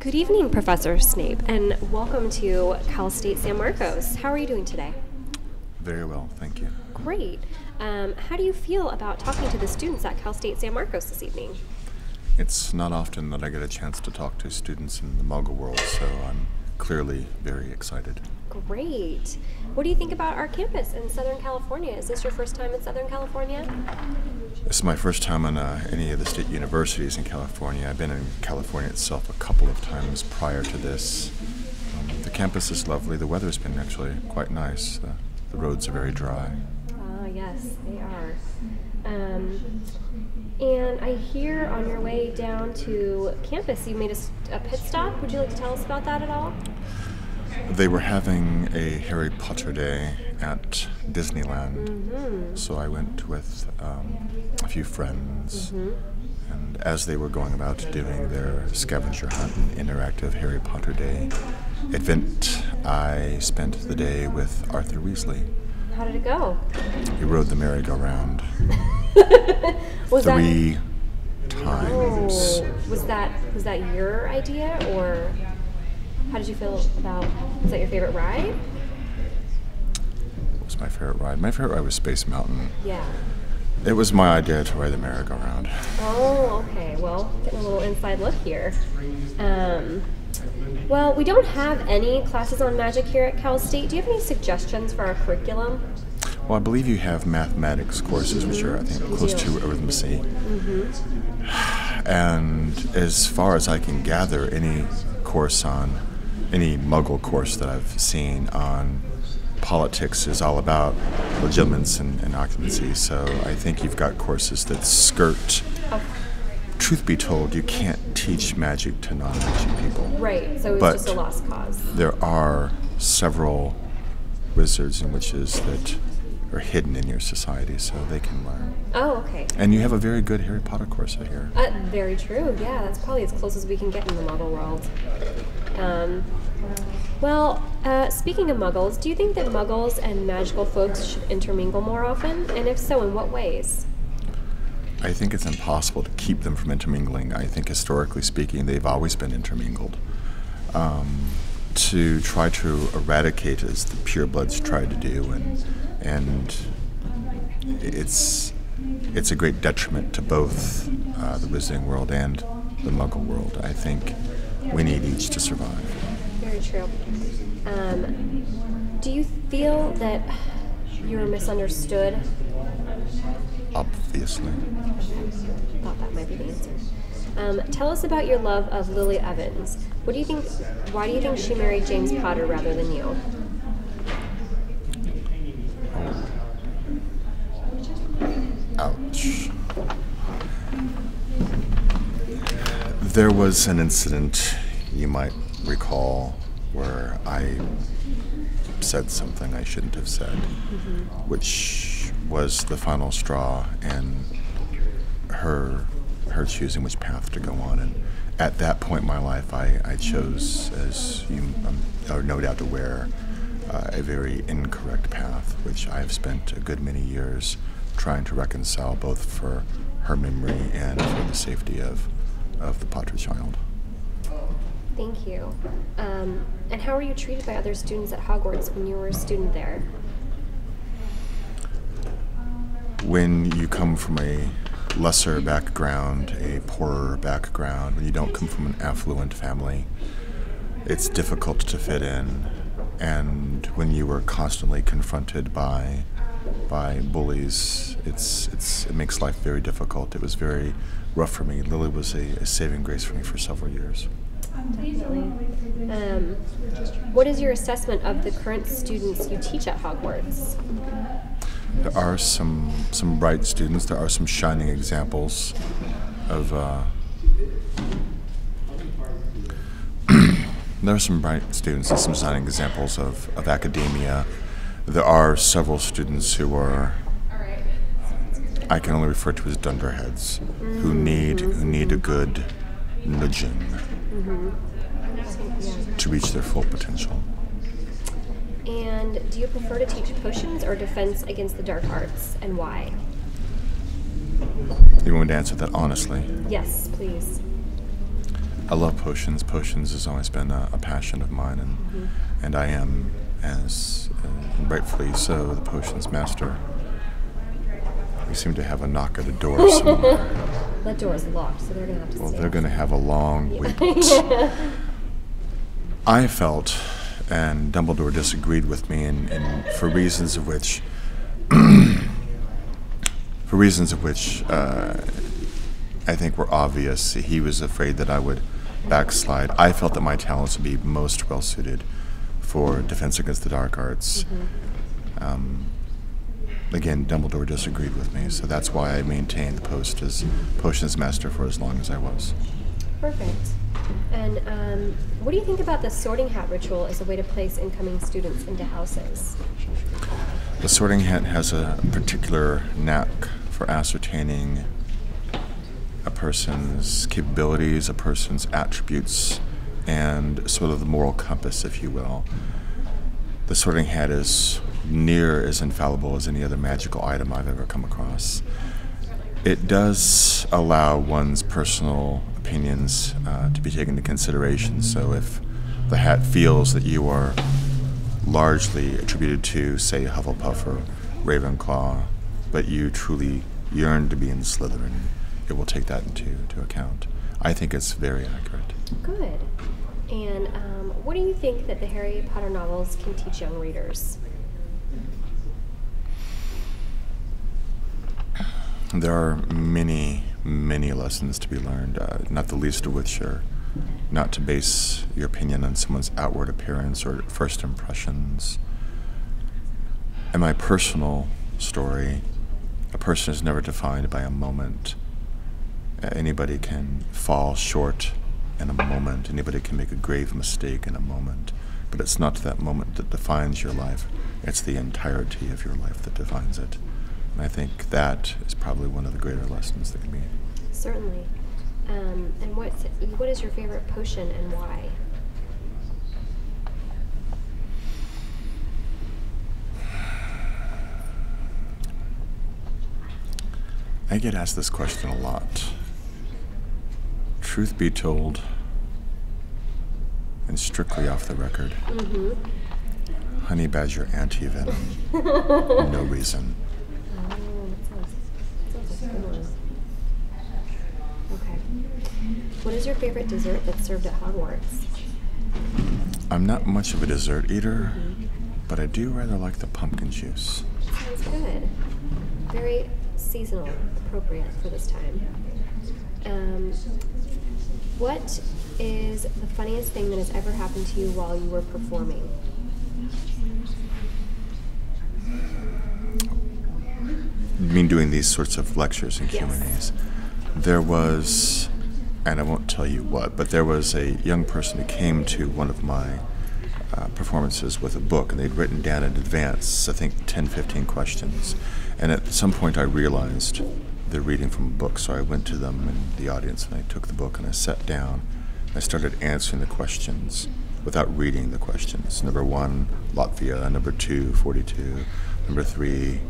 Good evening, Professor Snape, and welcome to Cal State San Marcos. How are you doing today? Very well, thank you. Great. How do you feel about talking to the students at Cal State San Marcos this evening? It's not often that I get a chance to talk to students in the Muggle world, so I'm clearly very excited. Great. What do you think about our campus in Southern California? Is this your first time in Southern California? This is my first time on any of the state universities in California. I've been in California itself a couple of times prior to this. The campus is lovely. The weather's been actually quite nice. The roads are very dry. Yes, they are. And I hear on your way down to campus you made a pit stop. Would you like to tell us about that at all? They were having a Harry Potter day at Disneyland, so I went with a few friends, and as they were going about doing their scavenger hunt and interactive Harry Potter day event, I spent the day with Arthur Weasley. How did it go? He rode the merry-go-round three times. Oh, was that your idea, or how did you feel about? Was that your favorite ride? What was my favorite ride? My favorite ride was Space Mountain. Yeah. It was my idea to ride the merry-go-round. Oh, okay. Well, getting a little inside look here. Well, we don't have any classes on magic here at Cal State. Do you have any suggestions for our curriculum? Well, I believe you have mathematics courses, which are, I think, close to arithmetic. And as far as I can gather, any Muggle course that I've seen on politics is all about legitimacy and occupancy. So I think you've got courses that skirt. Truth be told, you can't teach magic to non-magic people. Right, so it's just a lost cause. There are several wizards and witches that are hidden in your society, so they can learn. Oh, okay. And you have a very good Harry Potter course, I hear. Very true, yeah. That's probably as close as we can get in the Muggle world. Speaking of Muggles, do you think that Muggles and magical folks should intermingle more often? And if so, in what ways? I think it's impossible to keep them from intermingling. I think historically speaking, they've always been intermingled. To try to eradicate, as the purebloods tried to do, and it's a great detriment to both the Wizarding world and the Muggle world. I think we need each to survive. Very true. Do you feel that you were misunderstood? Obviously. Thought that might be the answer. Tell us about your love of Lily Evans. What do you think? Why do you think she married James Potter rather than you? Ouch. There was an incident you might recall where I said something I shouldn't have said, which was the final straw in her choosing which path to go on. And at that point in my life, I chose, as you are no doubt aware, a very incorrect path, which I have spent a good many years trying to reconcile, both for her memory and for the safety of the Potter child. Thank you. And how were you treated by other students at Hogwarts when you were a student there? When you come from a lesser background, a poorer background, when you don't come from an affluent family, it's difficult to fit in. And when you were constantly confronted by bullies, it makes life very difficult. It was very rough for me. Lily was a saving grace for me for several years. Definitely. What is your assessment of the current students you teach at Hogwarts? There are some bright students. There are some shining examples of. There are some bright students and some shining examples of academia. There are several students who are, I can only refer to as dunderheads, who need a good nudging to reach their full potential. And do you prefer to teach potions or defense against the dark arts, and why? You want me to answer that honestly? Yes, please. I love potions. Potions has always been a passion of mine, and I am, as rightfully so, the potions master. We seem to have a knock at a door somewhere. That door is locked, so they're going to have to Well, stay. they're going to have a long wait. I felt, and Dumbledore disagreed with me, and for reasons of which, I think were obvious. He was afraid that I would backslide. I felt that my talents would be most well suited for Defense Against the Dark Arts. Again, Dumbledore disagreed with me, so that's why I maintained the post as Potions Master for as long as I was. Perfect. And what do you think about the sorting hat ritual as a way to place incoming students into houses? The sorting hat has a particular knack for ascertaining a person's capabilities, a person's attributes, and sort of the moral compass, if you will. The sorting hat is near as infallible as any other magical item I've ever come across. It does allow one's personal opinions to be taken into consideration. So if the hat feels that you are largely attributed to, say, Hufflepuff or Ravenclaw, but you truly yearn to be in Slytherin, it will take that into account. I think it's very accurate. Good. And what do you think that the Harry Potter novels can teach young readers? There are many, many lessons to be learned, not the least of which are not to base your opinion on someone's outward appearance or first impressions. In my personal story, a person is never defined by a moment. Anybody can fall short in a moment. Anybody can make a grave mistake in a moment. But it's not that moment that defines your life. It's the entirety of your life that defines it. And I think that is probably one of the greater lessons that can be. Certainly. And what is your favorite potion and why? I get asked this question a lot. Truth be told, and strictly off the record, honey badger anti-venom. No reason. Oh, that sounds like a good one. Okay. What is your favorite dessert that's served at Hogwarts? I'm not much of a dessert eater, but I do rather like the pumpkin juice. Sounds good. Very seasonal, appropriate for this time. What is the funniest thing that has ever happened to you while you were performing? You mean doing these sorts of lectures and Yes. Q&As? There was, and I won't tell you what, but there was a young person who came to one of my performances with a book, and they'd written down in advance, I think, 10, 15 questions. And at some point I realized they're reading from a book, so I went to them in the audience and I took the book and I sat down and I started answering the questions without reading the questions. Number 1, Latvia. Number 2, 42. Number 3,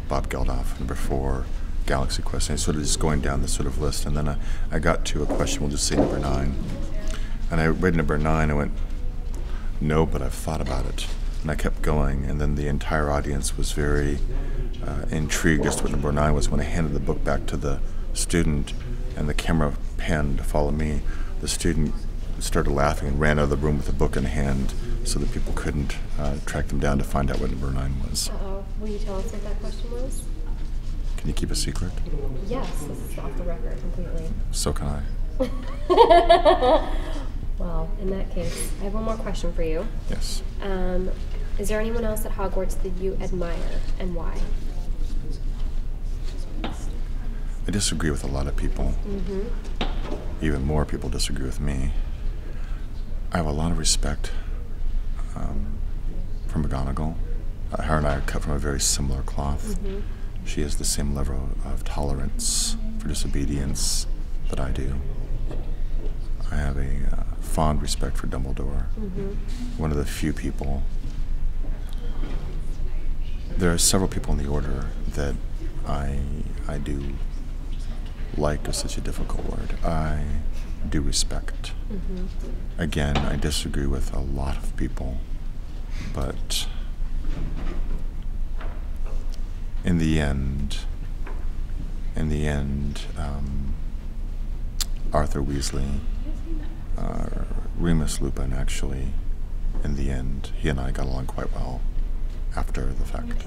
Bob Geldof. Number 4, Galaxy Quest. And I sort of just going down this sort of list, and then I got to a question, we'll just say number 9. And I read number 9, I went, no, but I've thought about it. And I kept going, and then the entire audience was very intrigued as to what number 9 was. When I handed the book back to the student and the camera panned to follow me, the student started laughing and ran out of the room with the book in hand so that people couldn't track them down to find out what number 9 was. Uh-oh. Will you tell us what that question was? Can you keep a secret? Yes, this is off the record completely. So can I. Well, in that case, I have one more question for you. Yes. Is there anyone else at Hogwarts that you admire, and why? I disagree with a lot of people. Even more people disagree with me. I have a lot of respect for McGonagall. Her and I are cut from a very similar cloth. She has the same level of tolerance for disobedience that I do. I have a fond respect for Dumbledore. One of the few people. There are several people in the Order that I do like is such a difficult word. I due respect. Again, I disagree with a lot of people, but in the end, Arthur Weasley, Remus Lupin, actually, in the end, he and I got along quite well after the fact.